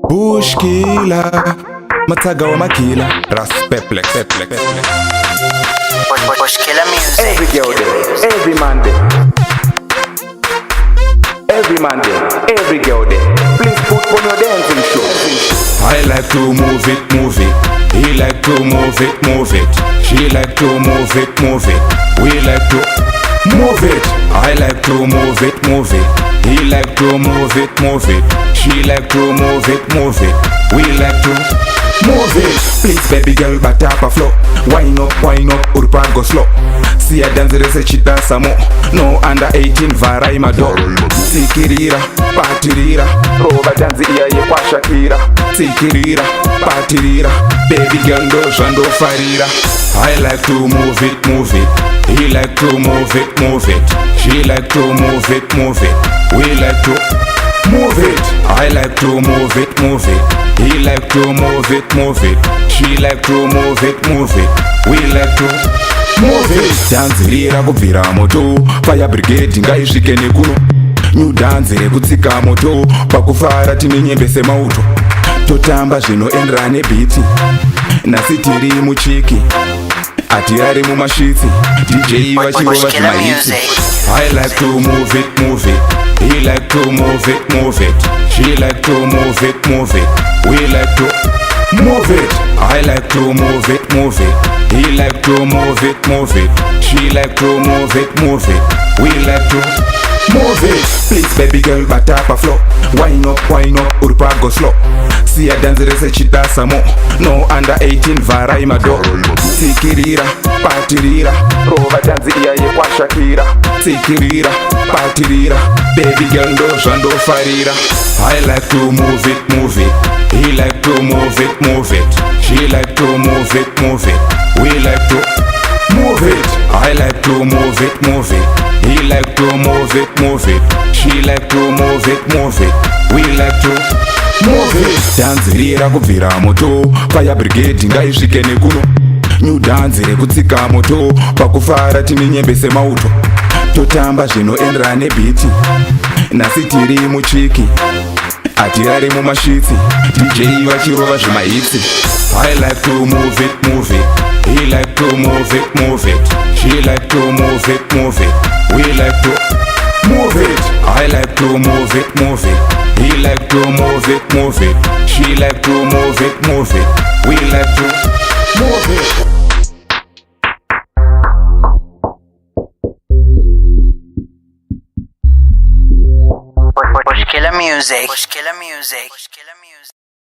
Bush killer, Mataga wa makila, Ras Peplex. Bush killer music. Every girl there, every man there. Every man there, every girl there. Please put on your dancing show. I like to move it. He like to move it. She like to move it. We like to move it. I like to move it. He like to move it. She like to move it. We like to move it. Please baby girl back up a flow. Wine up, urpa go slow. See a dance rese chita samo. No under 18 varai mado. Sikirira, patirira. Roba dance iya ye kwa Shakira. Sikirira, patirira. Baby girl do jando farira. I like to move it. He like to move it. She like to move it. We like to move it. I like to move it. He like to move it. She like to move it. We like to move it. Danzirira kubvira moto. Fire brigade ngaisvike nekuno. New dance rekutsika moto. Pakufara tinenyembese mauto. Totamba zvinoenderana nebiti. Nasi tiri muchiki. Atirari mumashitsi. DJ vachirova zvimahitsi. I like to move it. He like to move it. She like to move it. We like to move it. I like to move it. He like to move it. She like to move it. We like to move it. Please baby girl back up a flow. Wine up, urpa go slow. See a dance rese chita samo. No under 18 varai mado. Sikirira, patirira. Roba dance iya ye kwa Shakira. Sikirira, patirira. Baby girl do jando farira. I like to move it. He like to move it. She like to move it. We like to move it. I like to move it. He like to move it. She like to move it. We like to move it. Danzirira kubvira moto. Fire brigade ngaisvike nekuno. New dance rekutsika moto. Pakufara tinenyembese mauto. Totamba zvinoenderana nebiti. Nasi tiri muchiki. Atirari mumashitsi. DJ vachirova zvimahitsi. I like to move it. He like to move it. She like to move it. We like to move it. I like to move it. He like to move it. She like to move it. We like to move it. Bush killer music.